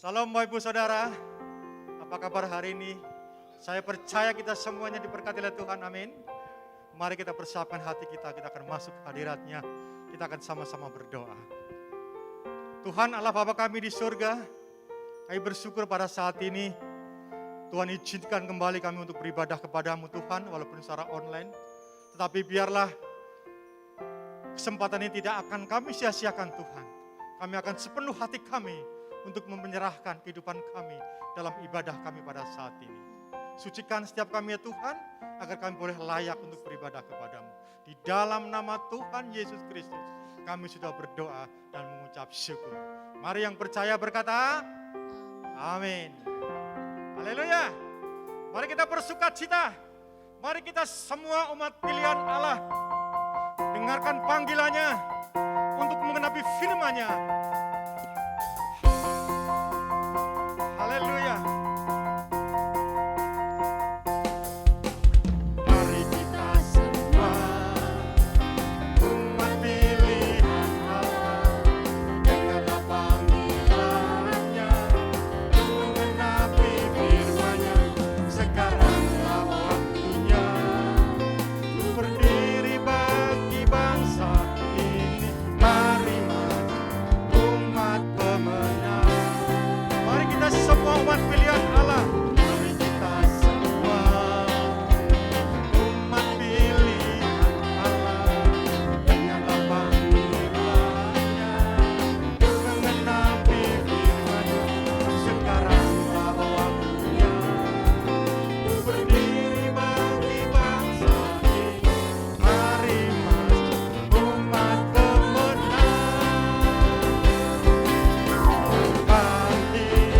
Salam Bapak Ibu Saudara, apa kabar hari ini? Saya percaya kita semuanya diberkati oleh Tuhan, amin. Mari kita persiapkan hati kita akan masuk hadirat-Nya, kita akan sama-sama berdoa. Tuhan Allah Bapa kami di surga, kami bersyukur pada saat ini, Tuhan izinkan kembali kami untuk beribadah kepadamu Tuhan, walaupun secara online. Tetapi biarlah kesempatan ini tidak akan kami sia-siakan Tuhan. Kami akan sepenuh hati kami untuk menyerahkan kehidupan kami dalam ibadah kami pada saat ini. Sucikan setiap kami ya Tuhan, agar kami boleh layak untuk beribadah kepadamu. Di dalam nama Tuhan Yesus Kristus, kami sudah berdoa dan mengucap syukur. Mari yang percaya berkata, amin. Haleluya. Mari kita bersukacita. Mari kita semua umat pilihan Allah, dengarkan panggilannya untuk mengenapi firman-Nya. Haleluya. Mari kita semua umat pilihan Allah, dengarlah panggilannya untuk mengenapi firman-Nya. Sekaranglah waktunya untuk berdiri bagi bangsa ini. Mari umat pemenang. Mari kita semua umat pilihan Allah. Mari kita semua umat pilihan Allah, dengarlah panggilannya untuk mengenapi firman-Nya. Sekaranglah waktunya untuk berdiri bagi bangsa ini. Mari umat pemenang. Bangkit,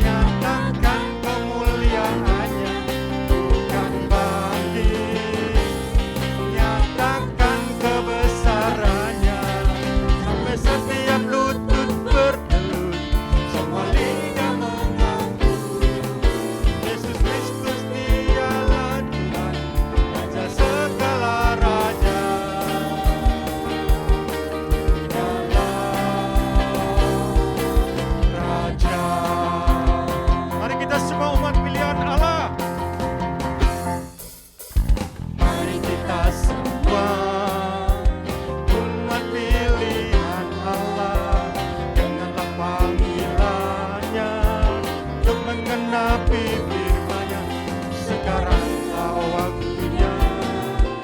nyatakan kemuliaan-Nya. Bukan bangkit, nyatakan kebesaran-Nya. Sampai setiap lutut bertelut, semua lidah mengaku Yesus Kristus Dialah Tuhan, Raja segala raja. Raja. Mari kita semua umat pilihan Allah. Mari kita semua umat pilihan Allah, dengarlah panggilannya untuk mengenapi firman-Nya. Sekaranglah waktunya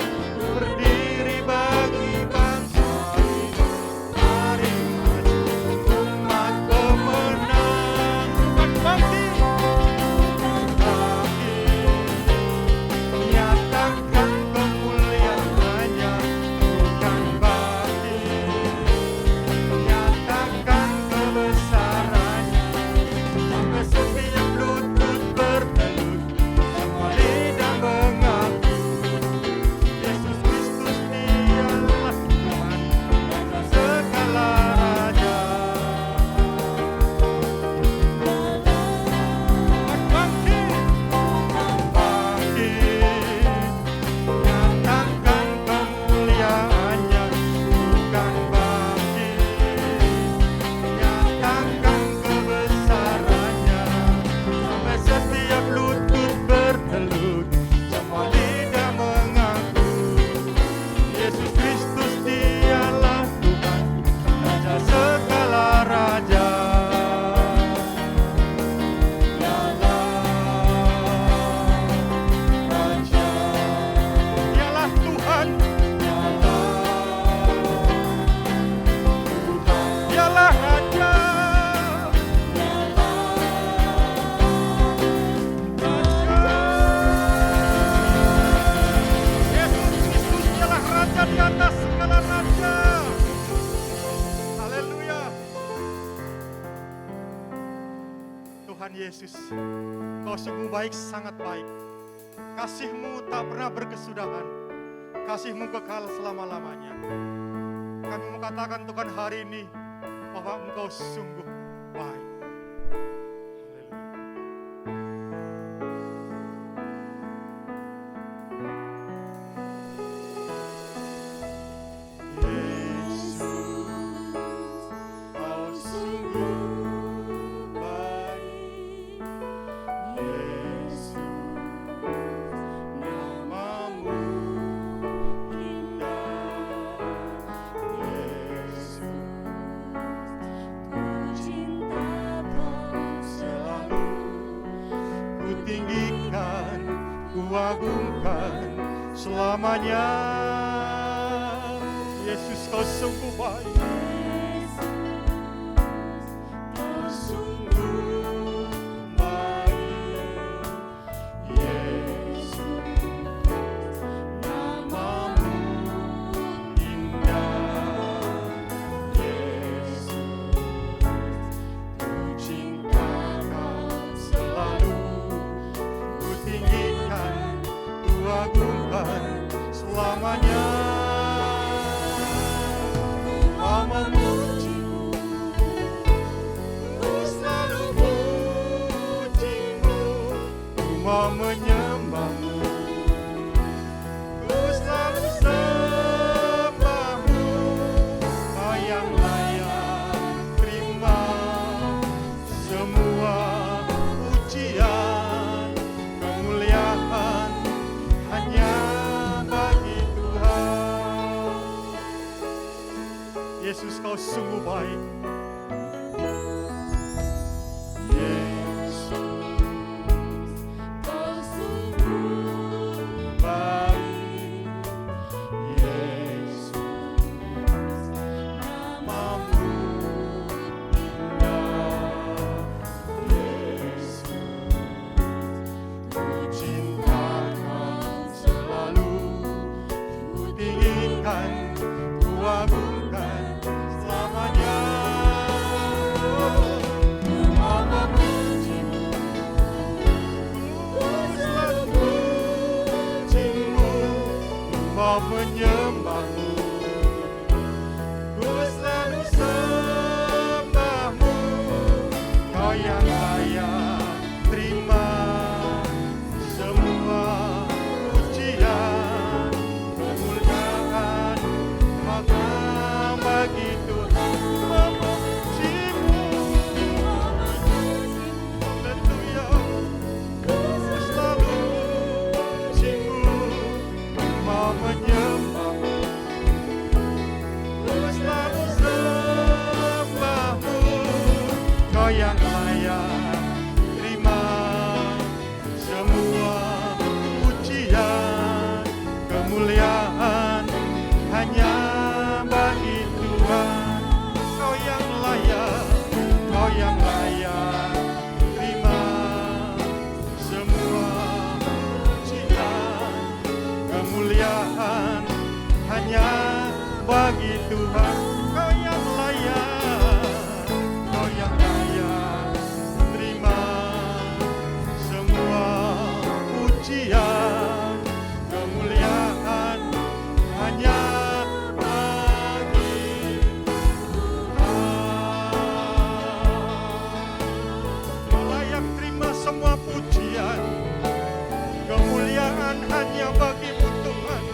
untuk berdiri bagi bangsa ini. Mari umat pemenang. Bukan bangkit, nyatakan kemuliaan-Nya. Bukan bangkit, nyatakan kebesaran-Nya. Sampai setiap lutut bertelut, semua lidah mengaku Yesus Kristus Dialah Tuhan, Raja segala raja. Bangkit, nyatakan kemuliaan-Nya. Bukan bangkit, nyatakan kebesaran-Nya. Sampai setiap lutut bertelut, semua lidah mengaku Yesus Kristus Dialah Tuhan, Raja segala raja. Dialah Tuhan, Dialah Raja. Yesus Kristus Dialah Raja di atas segala raja. Haleluya. Tuhan Yesus, Kau sungguh baik, sangat baik. Kasih-Mu tak pernah berkesudahan. Kasih-Mu kekal selama-lamanya. Kami mau katakan Tuhan hari ini bahwa Engkau sungguh baik. Haleluya. Yesus, Kau sungguh tinggikan, ku agungkan selamanya. Yesus, kau sungguh baik. Kau sungguh baik. Yesus, namamu indah. Yesus, ku cinta kau selalu. Ku tinggikan, ku agungkan selamanya. Mau memujimu, ku selalu pujimu. Ku mau menyembahmu, ku selalu sembahmu. Kau yang layak terima semua pujian, kemuliaan hanya bagi Tuhan. Yesus, kau sungguh baik. Yesus, kau sungguh baik. Yesus, namamu indah. Yesus, ku cinta kau selalu. Ku tinggikan, ku agungkan selamanya. Ku mau memujimu, ku selalu pujimu. Ku mau menyembahmu, ku selalu sembahmu. Kau yang layak terima semua pujian, kemuliaan maka bagi Tuhan. Memujimu, haleluya. Ku selalu pujimu, mau menyembahmu, ku selalu sembahmu. Kau yang layak terima semua pujian, kemuliaan hanya bagi Tuhan. Kau yang layak, kau yang layak terima semua pujian, kemuliaan hanya bagi Tuhan. Kau yang layak, kau yang layak terima semua pujian, kemuliaan hanya bagi Tuhan. Kau layak terima semua pujian, kemuliaan hanya bagimu Tuhan.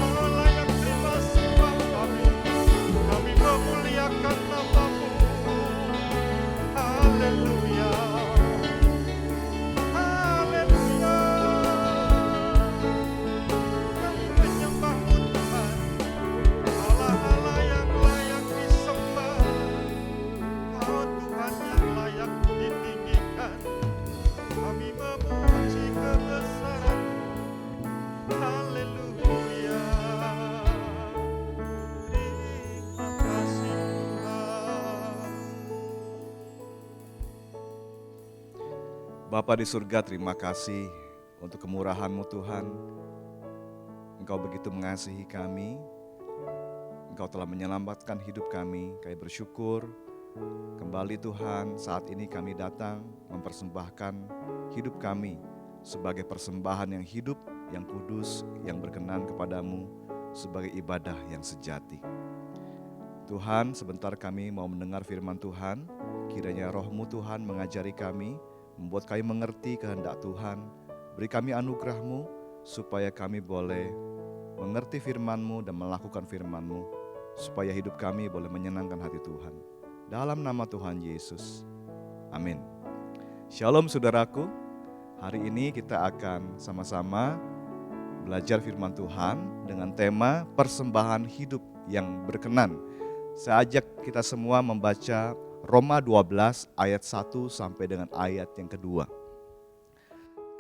Kau layak terima sembah kami, kami memuliakan namamu. Haleluya, haleluya. Kami menyembahmu Tuhan, Allah-Allah yang layak disembah. Kau Tuhan yang layak ditinggikan. Kami memuji kebesaran-Mu. Haleluya. Terima kasih Tuhan. Bapa di surga, terima kasih untuk kemurahan-Mu Tuhan. Engkau begitu mengasihi kami. Engkau telah menyelamatkan hidup kami. Kami bersyukur. Kembali Tuhan, saat ini kami datang mempersembahkan hidup kami sebagai persembahan yang hidup, yang kudus, yang berkenan kepadamu, sebagai ibadah yang sejati. Tuhan, sebentar kami mau mendengar firman Tuhan. Kiranya Roh-Mu Tuhan mengajari kami, membuat kami mengerti kehendak Tuhan. Beri kami anugerah-Mu supaya kami boleh mengerti firman-Mu dan melakukan firman-Mu, supaya hidup kami boleh menyenangkan hati Tuhan. Dalam nama Tuhan Yesus, amin. Shalom saudaraku, hari ini kita akan sama-sama belajar firman Tuhan dengan tema persembahan hidup yang berkenan. Saya ajak kita semua membaca Roma 12 ayat 1 sampai dengan ayat yang kedua.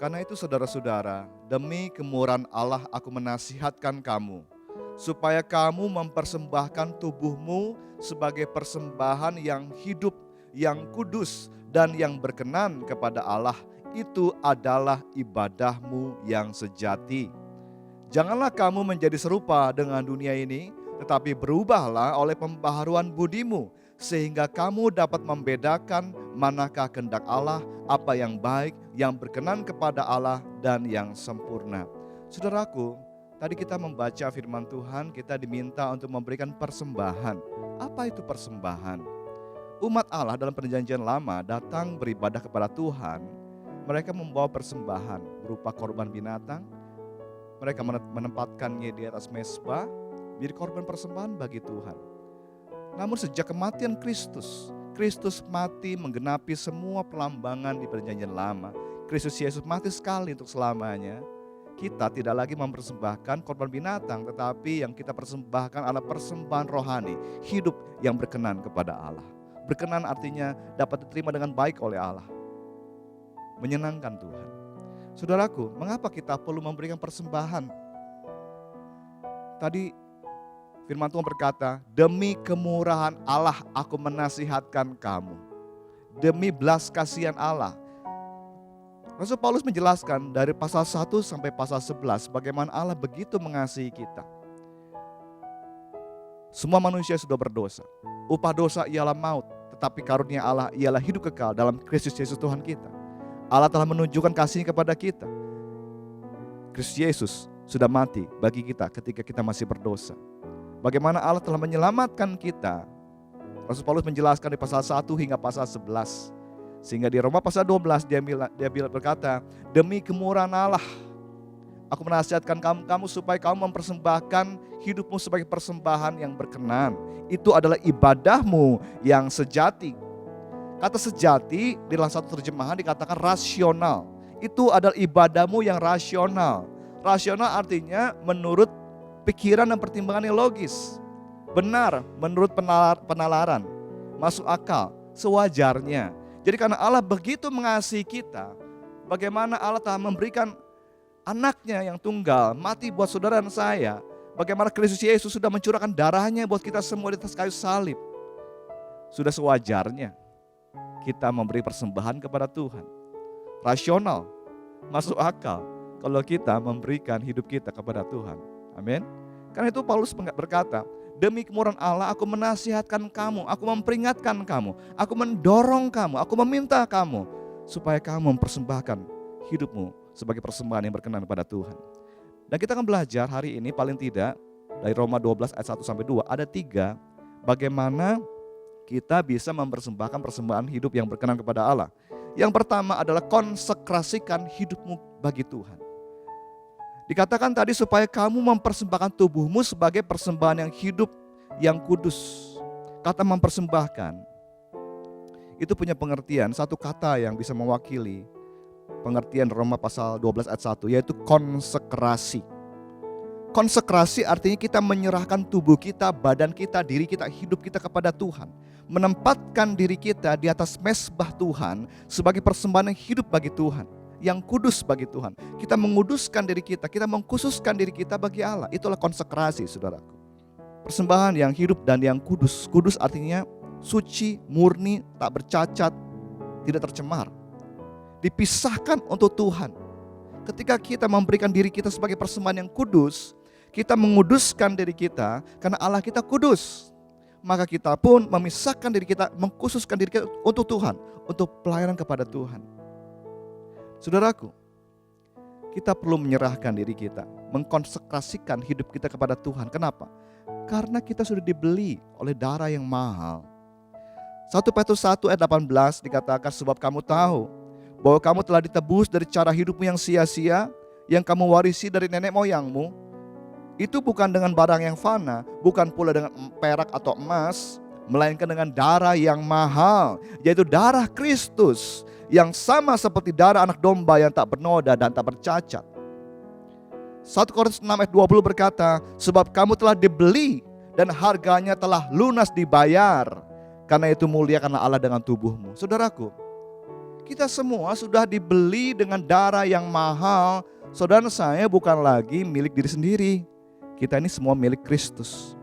Karena itu saudara-saudara, demi kemurahan Allah aku menasihatkan kamu, supaya kamu mempersembahkan tubuhmu sebagai persembahan yang hidup, yang kudus, dan yang berkenan kepada Allah. Itu adalah ibadahmu yang sejati. Janganlah kamu menjadi serupa dengan dunia ini, tetapi berubahlah oleh pembaharuan budimu, sehingga kamu dapat membedakan manakah kehendak Allah, apa yang baik, yang berkenan kepada Allah, dan yang sempurna. Saudaraku, tadi kita membaca firman Tuhan, kita diminta untuk memberikan persembahan. Apa itu persembahan? Umat Allah dalam perjanjian lama datang beribadah kepada Tuhan. Mereka membawa persembahan berupa korban binatang. Mereka menempatkannya di atas mezbah, menjadi korban persembahan bagi Tuhan. Namun sejak kematian Kristus, Kristus mati menggenapi semua pelambangan di perjanjian lama. Kristus Yesus mati sekali untuk selamanya. Kita tidak lagi mempersembahkan korban binatang, tetapi yang kita persembahkan adalah persembahan rohani, hidup yang berkenan kepada Allah. Berkenan artinya dapat diterima dengan baik oleh Allah, menyenangkan Tuhan. Saudaraku, mengapa kita perlu memberikan persembahan? Tadi firman Tuhan berkata, demi kemurahan Allah aku menasihatkan kamu. Demi belas kasihan Allah. Rasul Paulus menjelaskan dari pasal 1 sampai pasal 11 bagaimana Allah begitu mengasihi kita. Semua manusia sudah berdosa. Upah dosa ialah maut, tetapi karunia Allah ialah hidup kekal dalam Kristus Yesus Tuhan kita. Allah telah menunjukkan kasih kepada kita. Kristus Yesus sudah mati bagi kita ketika kita masih berdosa. Bagaimana Allah telah menyelamatkan kita. Rasul Paulus menjelaskan di pasal 1 hingga pasal 11. Sehingga di Roma pasal 12 dia berkata, demi kemurahan Allah aku menasihatkan kamu supaya kamu mempersembahkan hidupmu sebagai persembahan yang berkenan. Itu adalah ibadahmu yang sejati. Kata sejati di dalam satu terjemahan dikatakan rasional. Itu adalah ibadahmu yang rasional. Rasional artinya menurut pikiran dan pertimbangan yang logis. Benar menurut penalaran. Masuk akal, sewajarnya. Jadi karena Allah begitu mengasihi kita, bagaimana Allah telah memberikan anaknya yang tunggal, mati buat saudara dan saya. Bagaimana Kristus Yesus sudah mencurahkan darahnya buat kita semua di atas kayu salib. Sudah sewajarnya kita memberi persembahan kepada Tuhan. Rasional, masuk akal kalau kita memberikan hidup kita kepada Tuhan. Amin. Karena itu Paulus berkata, demi kemurahan Allah aku menasihatkan kamu, aku memperingatkan kamu, aku mendorong kamu, aku meminta kamu supaya kamu mempersembahkan hidupmu sebagai persembahan yang berkenan kepada Tuhan. Dan kita akan belajar hari ini paling tidak dari Roma 12 ayat 1 sampai 2 ada 3 bagaimana kita bisa mempersembahkan persembahan hidup yang berkenan kepada Allah. Yang pertama adalah konsekrasikan hidupmu bagi Tuhan. Dikatakan tadi supaya kamu mempersembahkan tubuhmu sebagai persembahan yang hidup, yang kudus. Kata mempersembahkan, itu punya pengertian, satu kata yang bisa mewakili pengertian Roma pasal 12 ayat 1, yaitu konsekrasi. Konsekrasi artinya kita menyerahkan tubuh kita, badan kita, diri kita, hidup kita kepada Tuhan. Menempatkan diri kita di atas mezbah Tuhan sebagai persembahan yang hidup bagi Tuhan. Yang kudus bagi Tuhan. Kita menguduskan diri kita mengkhususkan diri kita bagi Allah. Itulah konsekrasi, saudaraku. Persembahan yang hidup dan yang kudus. Kudus artinya suci, murni, tak bercacat, tidak tercemar. Dipisahkan untuk Tuhan. Ketika kita memberikan diri kita sebagai persembahan yang kudus, kita menguduskan diri kita karena Allah kita kudus. Maka kita pun memisahkan diri kita, mengkhususkan diri kita untuk Tuhan, untuk pelayanan kepada Tuhan. Saudaraku, kita perlu menyerahkan diri kita, mengkonsekrasikan hidup kita kepada Tuhan. Kenapa? Karena kita sudah dibeli oleh darah yang mahal. 1 Petrus 1 ayat 18 dikatakan, sebab kamu tahu bahwa kamu telah ditebus dari cara hidupmu yang sia-sia, yang kamu warisi dari nenek moyangmu. Itu bukan dengan barang yang fana, bukan pula dengan perak atau emas, melainkan dengan darah yang mahal, yaitu darah Kristus, yang sama seperti darah anak domba yang tak bernoda dan tak bercacat. 1 Korintus 6 ayat 20 berkata, sebab kamu telah dibeli dan harganya telah lunas dibayar. Karena itu muliakanlah Allah dengan tubuhmu. Saudaraku, Kita semua sudah dibeli dengan darah yang mahal. Saudara, saya bukan lagi milik diri sendiri. Kita ini semua milik Kristus.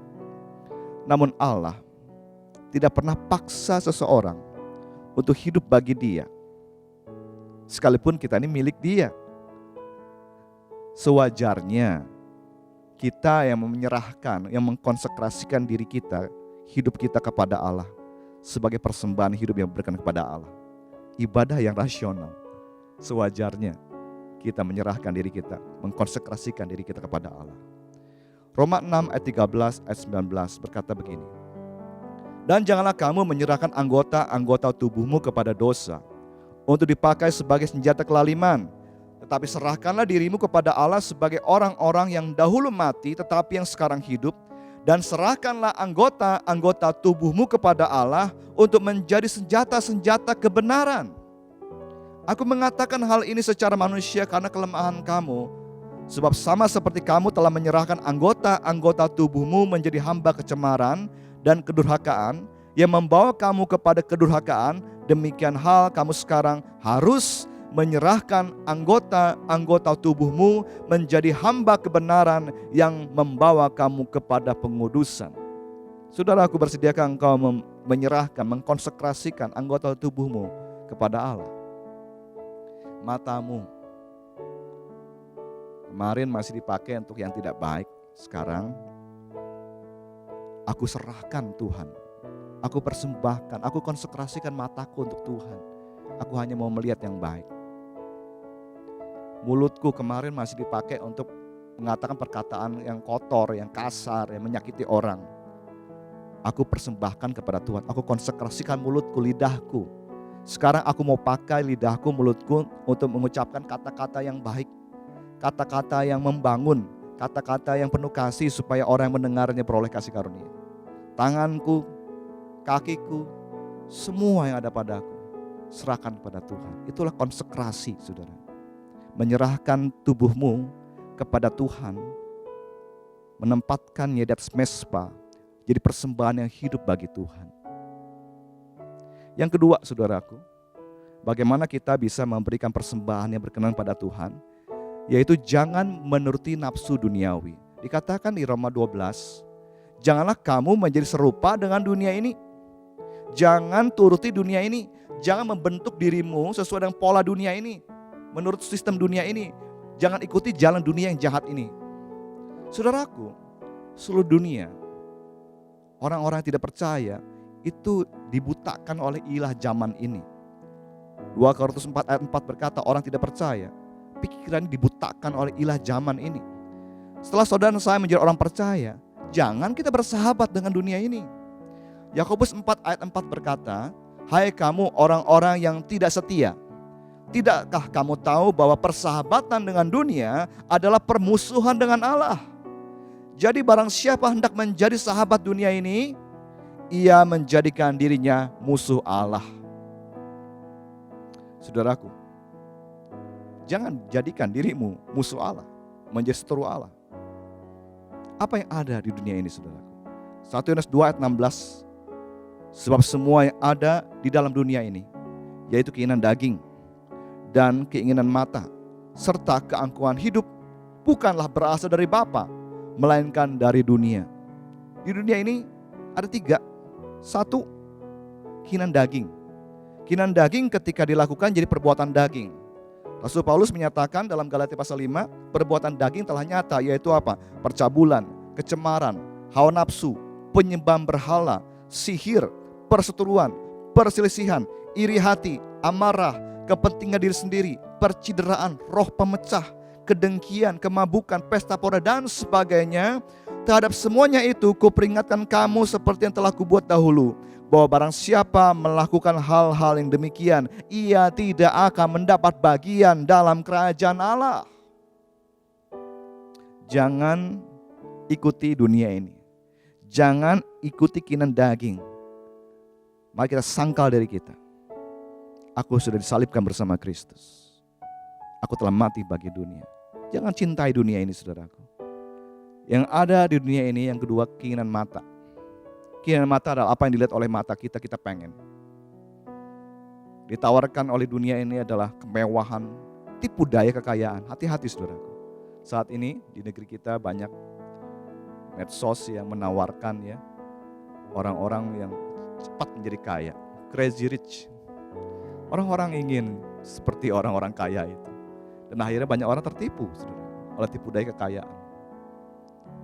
Namun Allah tidak pernah paksa seseorang untuk hidup bagi Dia. Sekalipun kita ini milik Dia. Sewajarnya kita yang menyerahkan, yang mengkonsekrasikan diri kita, hidup kita kepada Allah sebagai persembahan hidup yang berkenan kepada Allah. Ibadah yang rasional. Sewajarnya kita menyerahkan diri kita, mengkonsekrasikan diri kita kepada Allah. Roma 6 ayat 13 ayat 19 berkata begini. Dan janganlah kamu menyerahkan anggota-anggota tubuhmu kepada dosa untuk dipakai sebagai senjata kelaliman, tetapi serahkanlah dirimu kepada Allah sebagai orang-orang yang dahulu mati tetapi yang sekarang hidup, dan serahkanlah anggota-anggota tubuhmu kepada Allah untuk menjadi senjata-senjata kebenaran. Aku mengatakan hal ini secara manusia karena kelemahan kamu, sebab sama seperti kamu telah menyerahkan anggota-anggota tubuhmu menjadi hamba kecemaran dan kedurhakaan yang membawa kamu kepada kedurhakaan, demikian hal kamu sekarang harus menyerahkan anggota-anggota tubuhmu menjadi hamba kebenaran yang membawa kamu kepada pengudusan. Saudara, aku bersediakah engkau menyerahkan, mengkonsekrasikan anggota tubuhmu kepada Allah? Matamu kemarin masih dipakai untuk yang tidak baik, sekarang aku serahkan Tuhan. Aku persembahkan, aku konsekrasikan mataku untuk Tuhan. Aku hanya mau melihat yang baik. Mulutku kemarin masih dipakai untuk mengatakan perkataan yang kotor, yang kasar, yang menyakiti orang. Aku persembahkan kepada Tuhan. Aku konsekrasikan mulutku, lidahku. Sekarang aku mau pakai lidahku, mulutku untuk mengucapkan kata-kata yang baik. Kata-kata yang membangun, kata-kata yang penuh kasih supaya orang yang mendengarnya beroleh kasih karunia. Tanganku, kakiku, semua yang ada padaku, serahkan kepada Tuhan. Itulah konsekrasi, saudara. Menyerahkan tubuhmu kepada Tuhan, menempatkannya di atas mezbah, jadi persembahan yang hidup bagi Tuhan. Yang kedua, saudaraku, bagaimana kita bisa memberikan persembahan yang berkenan pada Tuhan, yaitu jangan menuruti nafsu duniawi. Dikatakan di Roma 12, janganlah kamu menjadi serupa dengan dunia ini. Jangan turuti dunia ini, jangan membentuk dirimu sesuai dengan pola dunia ini, menurut sistem dunia ini. Jangan ikuti jalan dunia yang jahat ini. Saudaraku, seluruh dunia, orang-orang yang tidak percaya itu dibutakan oleh ilah zaman ini. 2 Korintus 4 ayat 4 berkata, orang tidak percaya, pikiran dibutakan oleh ilah zaman ini. Setelah saudara dan saya menjadi orang percaya, jangan kita bersahabat dengan dunia ini. Yakobus 4 ayat 4 berkata, hai kamu orang-orang yang tidak setia, tidakkah kamu tahu bahwa persahabatan dengan dunia adalah permusuhan dengan Allah? Jadi barang siapa hendak menjadi sahabat dunia ini, ia menjadikan dirinya musuh Allah. Saudaraku, jangan jadikan dirimu musuh Allah, menjadi seteru Allah. Apa yang ada di dunia ini, saudaraku? 1 Yohanes 2 ayat 16, sebab semua yang ada di dalam dunia ini, yaitu keinginan daging dan keinginan mata, serta keangkuhan hidup, bukanlah berasal dari Bapa, melainkan dari dunia. Di dunia ini ada 3. 1, keinginan daging. Keinginan daging ketika dilakukan jadi perbuatan daging. Rasul Paulus menyatakan dalam Galatia pasal 5, perbuatan daging telah nyata, yaitu apa? Percabulan, kecemaran, hawa nafsu, penyembah berhala, sihir, perseteruan, perselisihan, iri hati, amarah, kepentingan diri sendiri, percideraan, roh pemecah, kedengkian, kemabukan, pesta pora dan sebagainya. Terhadap semuanya itu kuperingatkan kamu seperti yang telah kubuat dahulu, bahwa barang siapa melakukan hal-hal yang demikian, ia tidak akan mendapat bagian dalam kerajaan Allah. Jangan ikuti dunia ini. Jangan ikuti keinginan daging. Mari kita sangkal dari kita. Aku sudah disalibkan bersama Kristus. Aku telah mati bagi dunia. Jangan cintai dunia ini, saudaraku. Yang ada di dunia ini, yang kedua, keinginan mata. Keinginan mata adalah apa yang dilihat oleh mata kita, kita pengen. ditawarkan oleh dunia ini adalah kemewahan, tipu daya kekayaan. Hati-hati saudaraku. Saat ini di negeri kita banyak medsos yang menawarkan ya orang-orang yang cepat menjadi kaya, crazy rich. Orang-orang ingin seperti orang-orang kaya itu. Dan akhirnya banyak orang tertipu saudara, oleh tipu daya kekayaan.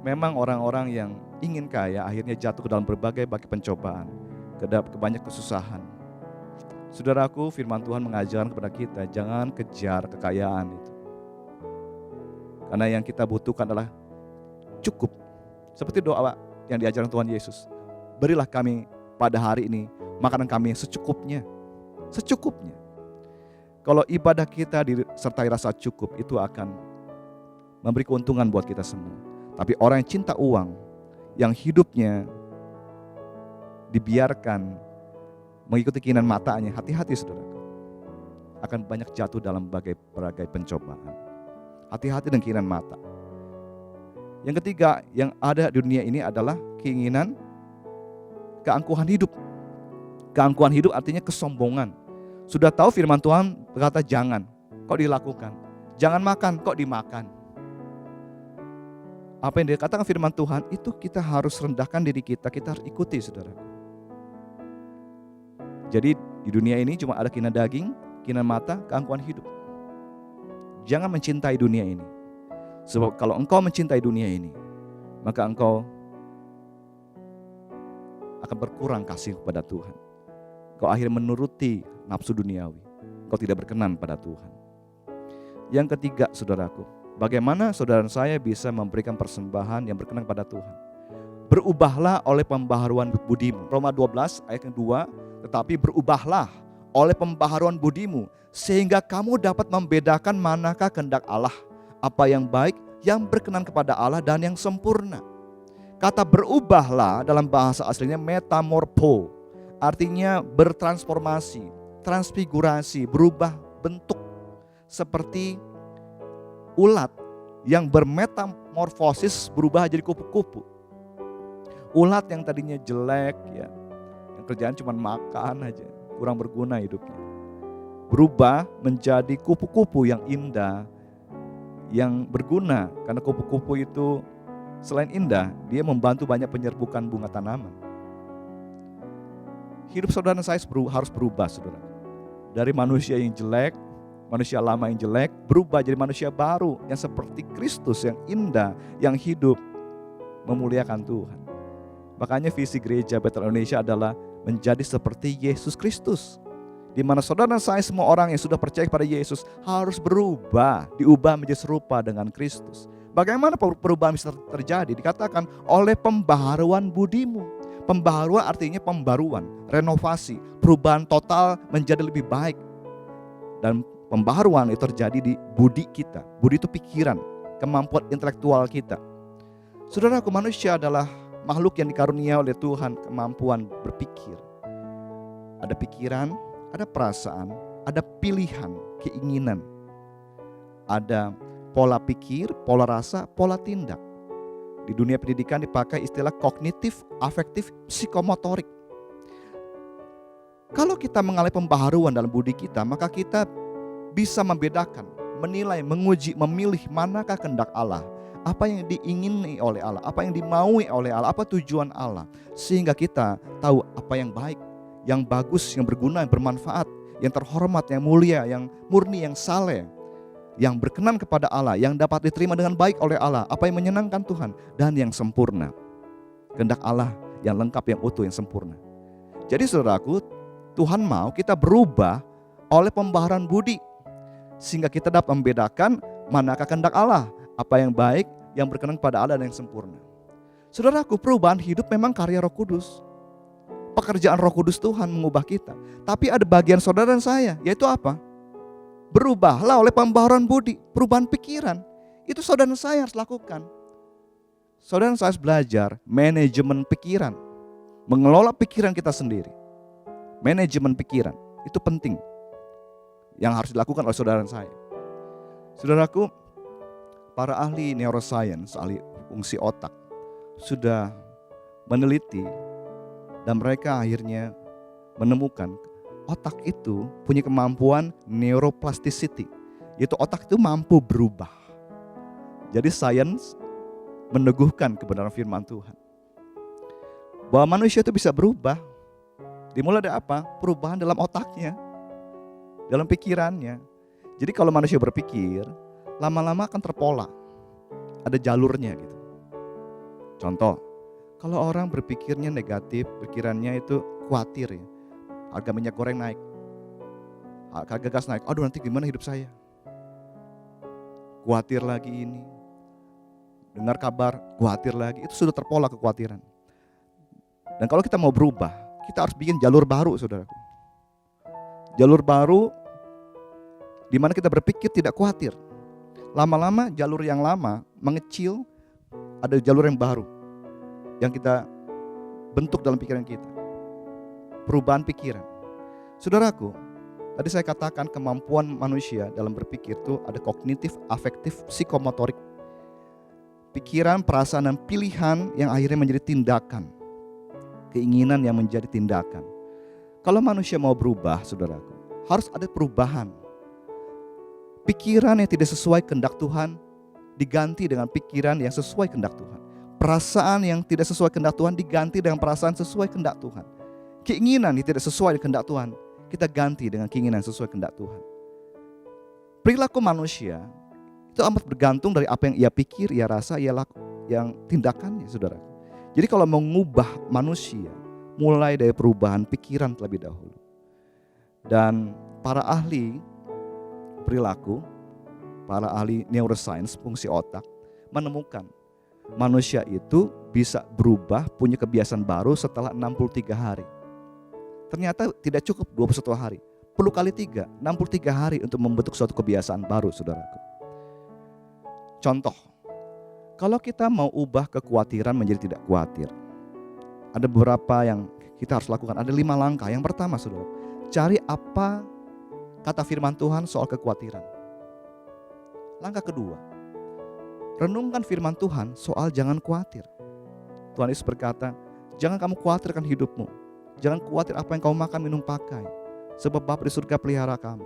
Memang orang-orang yang ingin kaya akhirnya jatuh ke dalam berbagai pencobaan, ke banyak kesusahan. Saudaraku, firman Tuhan mengajarkan kepada kita, jangan kejar kekayaan itu. Karena yang kita butuhkan adalah cukup. Seperti doa yang diajarkan Tuhan Yesus. Berilah kami pada hari ini makanan kami yang secukupnya. Secukupnya. Kalau ibadah kita disertai rasa cukup, itu akan memberi keuntungan buat kita semua. Tapi orang yang cinta uang, yang hidupnya dibiarkan mengikuti keinginan matanya, hati-hati saudaraku. Akan banyak jatuh dalam berbagai pencobaan. Hati-hati dengan keinginan mata. Yang ketiga yang ada di dunia ini adalah keinginan keangkuhan hidup. Keangkuhan hidup artinya kesombongan. Sudah tahu firman Tuhan berkata jangan, kok dilakukan. Jangan makan, kok dimakan. Apa yang dikatakan firman Tuhan itu kita harus rendahkan diri kita harus ikuti saudaraku. Jadi di dunia ini cuma ada keinginan daging, keinginan mata, keangkuhan hidup. Jangan mencintai dunia ini. Sebab kalau engkau mencintai dunia ini, maka engkau akan berkurang kasih kepada Tuhan. Engkau akhirnya menuruti nafsu duniawi. Engkau tidak berkenan pada Tuhan. Yang ketiga saudaraku, bagaimana saudara saya bisa memberikan persembahan yang berkenan pada Tuhan? Berubahlah oleh pembaharuan budimu. Roma 12 ayat yang 2, tetapi berubahlah oleh pembaharuan budimu, sehingga kamu dapat membedakan manakah kehendak Allah, apa yang baik, yang berkenan kepada Allah dan yang sempurna. Kata berubahlah dalam bahasa aslinya metamorpho, artinya bertransformasi, transfigurasi, berubah bentuk. Seperti ulat yang bermetamorfosis berubah jadi kupu-kupu. Ulat yang tadinya jelek ya, yang kerjaan cuma makan aja, kurang berguna hidupnya, berubah menjadi kupu-kupu yang indah, yang berguna. Karena kupu-kupu itu selain indah, dia membantu banyak penyerbukan bunga tanaman. Hidup saudara saya harus berubah saudara. Dari manusia yang jelek, manusia lama yang jelek, berubah jadi manusia baru yang seperti Kristus, yang indah, yang hidup, memuliakan Tuhan. Makanya visi gereja Bethel Indonesia adalah menjadi seperti Yesus Kristus. Di mana saudara dan saya semua orang yang sudah percaya kepada Yesus harus berubah, diubah menjadi serupa dengan Kristus. Bagaimana perubahan bisa terjadi? Dikatakan oleh pembaharuan budimu. Pembaharuan artinya pembaruan, renovasi, perubahan total menjadi lebih baik. Dan pembaharuan itu terjadi di budi kita. Budi itu pikiran, kemampuan intelektual kita. Saudaraku, manusia adalah makhluk yang dikarunia oleh Tuhan kemampuan berpikir. Ada pikiran, ada perasaan, ada pilihan, keinginan. Ada pola pikir, pola rasa, pola tindak. Di dunia pendidikan dipakai istilah kognitif, afektif, psikomotorik. Kalau kita mengalami pembaharuan dalam budi kita, maka kita bisa membedakan, menilai, menguji, memilih manakah kehendak Allah, apa yang diingini oleh Allah, apa yang dimaui oleh Allah, apa tujuan Allah. Sehingga kita tahu apa yang baik, yang bagus, yang berguna, yang bermanfaat, yang terhormat, yang mulia, yang murni, yang saleh, yang berkenan kepada Allah, yang dapat diterima dengan baik oleh Allah, apa yang menyenangkan Tuhan, dan yang sempurna. Kehendak Allah yang lengkap, yang utuh, yang sempurna. Jadi saudaraku, Tuhan mau kita berubah oleh pembaharuan budi, sehingga kita dapat membedakan manakah kehendak Allah, apa yang baik, yang berkenan kepada Allah, dan yang sempurna. Saudaraku, perubahan hidup memang karya Roh Kudus. Pekerjaan Roh Kudus Tuhan mengubah kita. Tapi ada bagian saudara dan saya, yaitu apa? Berubahlah oleh pembaharuan budi, perubahan pikiran. Itu saudara dan saya harus lakukan. Saudara dan saya harus belajar manajemen pikiran. Mengelola pikiran kita sendiri. Manajemen pikiran, itu penting. Yang harus dilakukan oleh saudara dan saya. Saudaraku, para ahli neuroscience, ahli fungsi otak, sudah meneliti dan mereka akhirnya menemukan otak itu punya kemampuan neuroplasticity, yaitu otak itu mampu berubah. Jadi sains meneguhkan kebenaran firman Tuhan, bahwa manusia itu bisa berubah. Dimulai dari apa? Perubahan dalam otaknya, dalam pikirannya. Jadi kalau manusia berpikir, lama-lama akan terpola, ada jalurnya gitu. Contoh, kalau orang berpikirnya negatif, pikirannya itu khawatir ya, harga minyak goreng naik, harga gas naik, aduh nanti gimana hidup saya. Khawatir lagi ini, dengar kabar, khawatir lagi, itu sudah terpola kekhawatiran. Dan kalau kita mau berubah, kita harus bikin jalur baru, saudaraku. Jalur baru di mana kita berpikir tidak khawatir. Lama-lama jalur yang lama mengecil, ada jalur yang baru yang kita bentuk dalam pikiran kita. Perubahan pikiran. Saudaraku, tadi saya katakan kemampuan manusia dalam berpikir itu ada kognitif, afektif, psikomotorik. Pikiran, perasaan, dan pilihan yang akhirnya menjadi tindakan. Keinginan yang menjadi tindakan. Kalau manusia mau berubah, saudaraku, harus ada perubahan. Pikiran yang tidak sesuai kehendak Tuhan diganti dengan pikiran yang sesuai kehendak Tuhan. Perasaan yang tidak sesuai kehendak Tuhan diganti dengan perasaan sesuai kehendak Tuhan. Keinginan yang tidak sesuai dengan kehendak Tuhan, kita ganti dengan keinginan sesuai kehendak Tuhan. Perilaku manusia itu amat bergantung dari apa yang ia pikir, ia rasa, ia laku, yang tindakannya, saudara. Jadi kalau mengubah manusia, mulai dari perubahan pikiran terlebih dahulu. Dan para ahli perilaku, para ahli neuroscience, fungsi otak, menemukan manusia itu bisa berubah, punya kebiasaan baru setelah 63 hari. Ternyata tidak cukup 21 hari, perlu kali 3, 63 hari untuk membentuk suatu kebiasaan baru, saudaraku. Contoh, kalau kita mau ubah kekhawatiran menjadi tidak khawatir, ada beberapa yang kita harus lakukan, ada 5 langkah. Yang pertama, saudara, cari apa kata firman Tuhan soal kekhawatiran. Langkah kedua, renungkan firman Tuhan soal jangan khawatir. Tuhan Yesus berkata, jangan kamu khawatirkan hidupmu, jangan khawatir apa yang kamu makan, minum, pakai, sebab Bapa di surga pelihara kamu.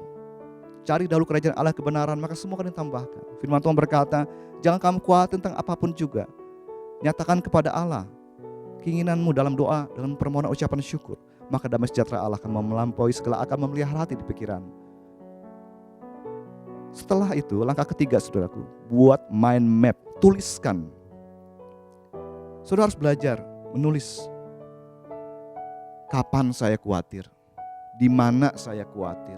Cari dahulu kerajaan Allah kebenaran, maka semua akan ditambahkan. Firman Tuhan berkata, jangan kamu khawatir tentang apapun juga. Nyatakan kepada Allah keinginanmu dalam doa, dalam permohonan ucapan syukur. Maka damai sejahtera Allah akan melampaui segala akal, memelihara hati di pikiranmu. Setelah itu, langkah ketiga, saudaraku, buat mind map, tuliskan. Saudara harus belajar menulis. Kapan saya khawatir? Di mana saya khawatir?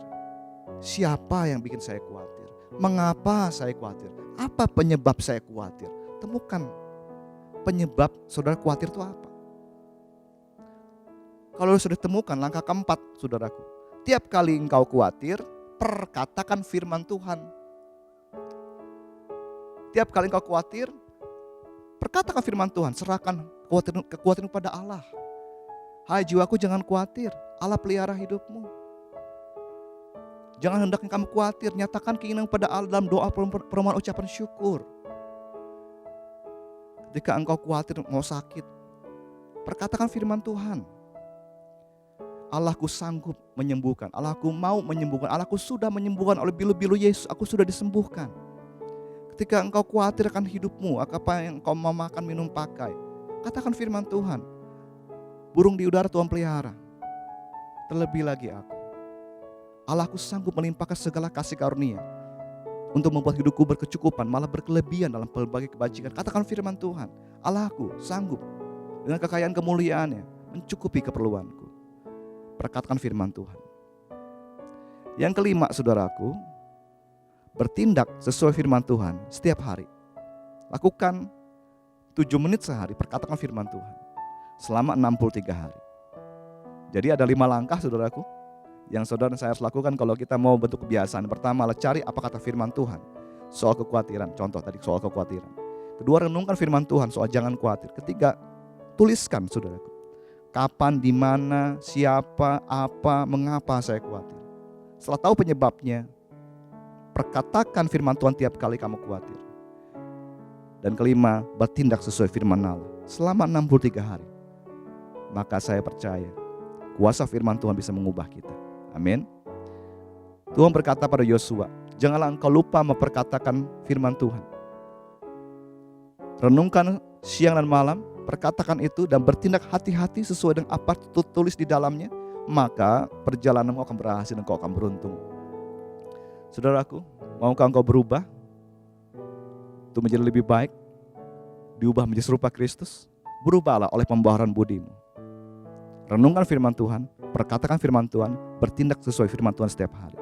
Siapa yang bikin saya khawatir? Mengapa saya khawatir? Apa penyebab saya khawatir? Temukan penyebab saudara khawatir itu apa. Kalau sudah temukan, langkah keempat, saudaraku, tiap kali engkau khawatir, perkatakan firman Tuhan. Tiap kali engkau khawatir, perkatakan firman Tuhan, serahkan kekhawatiran kepada Allah. Hai jiwaku, jangan khawatir, Allah pelihara hidupmu. Jangan hendaknya kamu khawatir, nyatakan keinginan kepada Allah dalam doa, permohonan ucapan syukur. Ketika engkau khawatir mau sakit, perkatakan firman Tuhan. Allahku sanggup menyembuhkan, Allahku mau menyembuhkan, Allahku sudah menyembuhkan oleh bilu-bilu Yesus, aku sudah disembuhkan. Ketika engkau khawatir akan hidupmu, apa yang engkau mau makan, minum, pakai, katakan firman Tuhan. Burung di udara Tuhan pelihara, terlebih lagi aku. Allahku sanggup melimpahkan segala kasih karunia untuk membuat hidupku berkecukupan, malah berkelebihan dalam berbagai kebajikan. Katakan firman Tuhan, Allahku sanggup dengan kekayaan kemuliaannya mencukupi keperluanku. Perkatakan firman Tuhan. Yang kelima, saudaraku, bertindak sesuai firman Tuhan setiap hari. Lakukan 7 menit sehari, perkatakan firman Tuhan selama 63 hari. Jadi ada 5 langkah, saudaraku, yang saudara dan saya harus lakukan kalau kita mau bentuk kebiasaan. Pertama, cari apa kata firman Tuhan soal kekhawatiran. Contoh tadi soal kekhawatiran. Kedua, renungkan firman Tuhan soal jangan khawatir. Ketiga, tuliskan, saudaraku. Kapan, di mana, siapa, apa, mengapa saya khawatir. Setelah tahu penyebabnya, perkatakan firman Tuhan tiap kali kamu khawatir. Dan kelima, bertindak sesuai firman Allah selama 63 hari. Maka saya percaya kuasa firman Tuhan bisa mengubah kita. Amin. Tuhan berkata pada Yosua, janganlah engkau lupa memperkatakan firman Tuhan. Renungkan siang dan malam, perkatakan itu dan bertindak hati-hati sesuai dengan apa tertulis di dalamnya, maka perjalananmu akan berhasil dan engkau akan beruntung. Saudaraku, maukah engkau berubah untuk menjadi lebih baik, diubah menjadi serupa Kristus? Berubahlah oleh pembaharuan budimu. Renungkan firman Tuhan, perkatakan firman Tuhan, bertindak sesuai firman Tuhan setiap hari.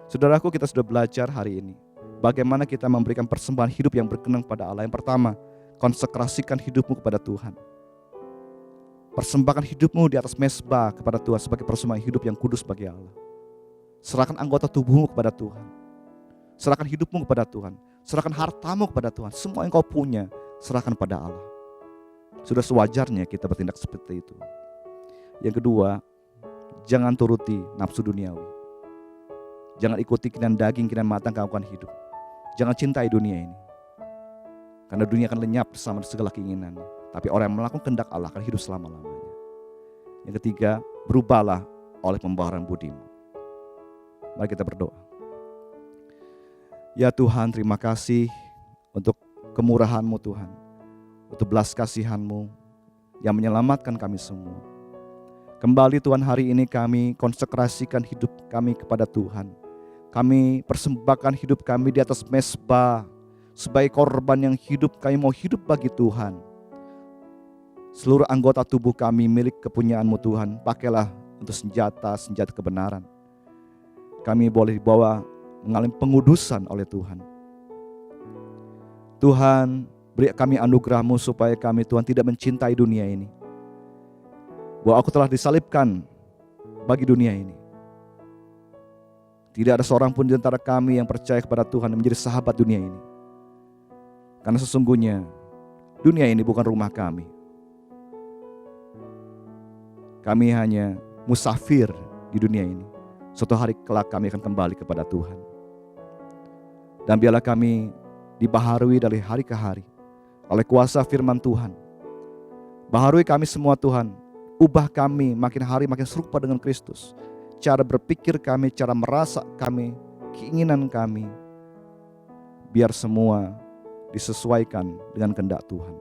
Saudaraku, kita sudah belajar hari ini bagaimana kita memberikan persembahan hidup yang berkenan kepada Allah. Yang pertama, konsekrasikan hidupmu kepada Tuhan. Persembahkan hidupmu di atas mezbah kepada Tuhan sebagai persembahan hidup yang kudus bagi Allah. Serahkan anggota tubuhmu kepada Tuhan. Serahkan hidupmu kepada Tuhan. Serahkan hartamu kepada Tuhan. Semua yang kau punya, serahkan pada Allah. Sudah sewajarnya kita bertindak seperti itu. Yang kedua, jangan turuti nafsu duniawi. Jangan ikuti keinginan daging, keinginan mata yang akan hidup. Jangan cintai dunia ini. Karena dunia akan lenyap bersama segala keinginannya. Tapi orang yang melakukan kehendak Allah akan hidup selama-lamanya. Yang ketiga, berubahlah oleh pembaharuan budimu. Mari kita berdoa. Ya Tuhan, terima kasih untuk kemurahan-Mu Tuhan. Untuk belas kasihan-Mu yang menyelamatkan kami semua. Kembali Tuhan, hari ini kami konsekrasikan hidup kami kepada Tuhan. Kami persembahkan hidup kami di atas mezbah sebagai korban yang hidup. Kami mau hidup bagi Tuhan. Seluruh anggota tubuh kami milik kepunyaan-Mu Tuhan. Pakailah untuk senjata kebenaran. Kami boleh dibawa mengalami pengudusan oleh Tuhan. Tuhan, beri kami anugerah-Mu supaya kami Tuhan tidak mencintai dunia ini. Bahwa aku telah disalibkan bagi dunia ini. Tidak ada seorang pun di antara kami yang percaya kepada Tuhan yang menjadi sahabat dunia ini. Karena sesungguhnya dunia ini bukan rumah kami. Kami hanya musafir di dunia ini. Suatu hari kelak kami akan kembali kepada Tuhan. Dan biarlah kami dibaharui dari hari ke hari oleh kuasa firman Tuhan. Baharui kami semua Tuhan. Ubah kami makin hari makin serupa dengan Kristus. Cara berpikir kami, cara merasa kami, keinginan kami. Biar semua disesuaikan dengan kehendak Tuhan.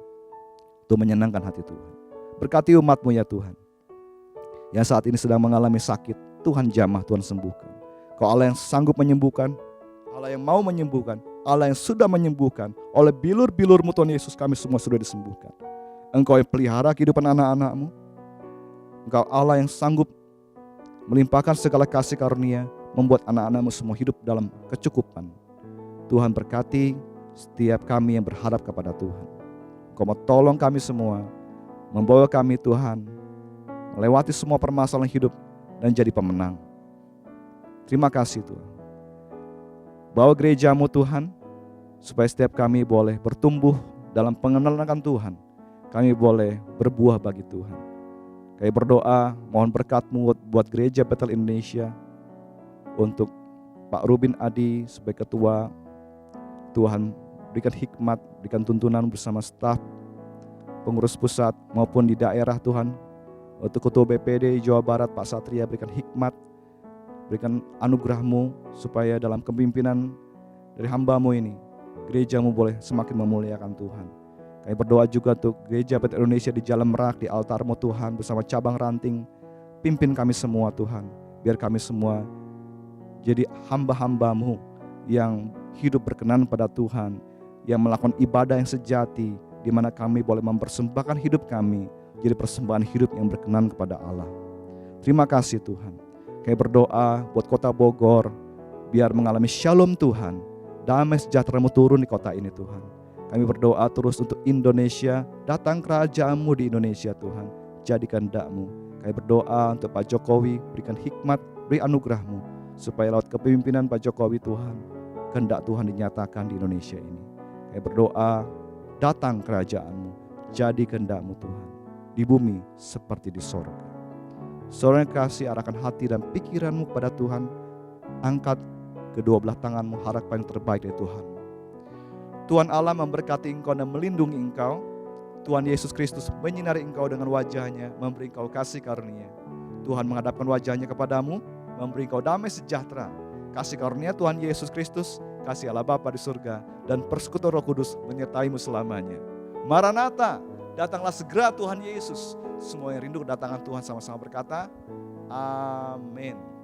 Untuk menyenangkan hati Tuhan. Berkati umat-Mu ya Tuhan. Yang saat ini sedang mengalami sakit, Tuhan jamah, Tuhan sembuhkan. Kau Allah yang sanggup menyembuhkan, Allah yang mau menyembuhkan, Allah yang sudah menyembuhkan. Oleh bilur-bilur-Mu Tuhan Yesus kami semua sudah disembuhkan. Engkau yang pelihara kehidupan anak-anak-Mu. Engkau Allah yang sanggup melimpahkan segala kasih karunia, membuat anak-anak-Mu semua hidup dalam kecukupan. Tuhan berkati setiap kami yang berharap kepada Tuhan. Engkau mau tolong kami semua, membawa kami Tuhan, melewati semua permasalahan hidup dan jadi pemenang. Terima kasih Tuhan. Bawa gereja-Mu Tuhan, supaya setiap kami boleh bertumbuh dalam pengenalan akan Tuhan. Kami boleh berbuah bagi Tuhan. Kami berdoa, mohon berkat-Mu buat gereja Bethel Indonesia. Untuk Pak Rubin Adi sebagai ketua, Tuhan berikan hikmat, berikan tuntunan bersama staf, pengurus pusat maupun di daerah Tuhan. Untuk ketua BPD Jawa Barat Pak Satria, berikan hikmat, berikan anugerah-Mu supaya dalam kepimpinan dari hamba-Mu ini, gereja-Mu boleh semakin memuliakan Tuhan. Kami berdoa juga untuk gereja Bethel Indonesia di Jalan Merak, di altar-Mu Tuhan, bersama cabang ranting. Pimpin kami semua Tuhan, biar kami semua jadi hamba-hamba-Mu yang hidup berkenan pada Tuhan, yang melakukan ibadah yang sejati, di mana kami boleh mempersembahkan hidup kami, jadi persembahan hidup yang berkenan kepada Allah. Terima kasih Tuhan. Kami berdoa buat kota Bogor, biar mengalami shalom Tuhan, damai sejahtera-Mu turun di kota ini Tuhan. Kami berdoa terus untuk Indonesia, datang kerajaan-Mu di Indonesia Tuhan, jadikan kehendak-Mu. Kami berdoa untuk Pak Jokowi, berikan hikmat, beri anugerah-Mu, supaya lewat kepemimpinan Pak Jokowi Tuhan, kehendak Tuhan dinyatakan di Indonesia ini. Kami berdoa, datang kerajaan-Mu, jadi kehendak-Mu Tuhan, di bumi seperti di sorga. Saudara yang kasih, arahkan hati dan pikiran-Mu kepada Tuhan, angkat kedua belah tangan-Mu, harapkan yang terbaik dari Tuhan. Tuhan Allah memberkati engkau dan melindungi engkau. Tuhan Yesus Kristus menyinari engkau dengan wajah-Nya, memberi engkau kasih karunia. Tuhan menghadapkan wajahnya kepadamu, memberi engkau damai sejahtera. Kasih karunia Tuhan Yesus Kristus, kasih Allah Bapa di surga, dan persekutuan Roh Kudus menyertaimu selamanya. Maranatha, datanglah segera Tuhan Yesus. Semua yang rindu kedatangan Tuhan sama-sama berkata, amin.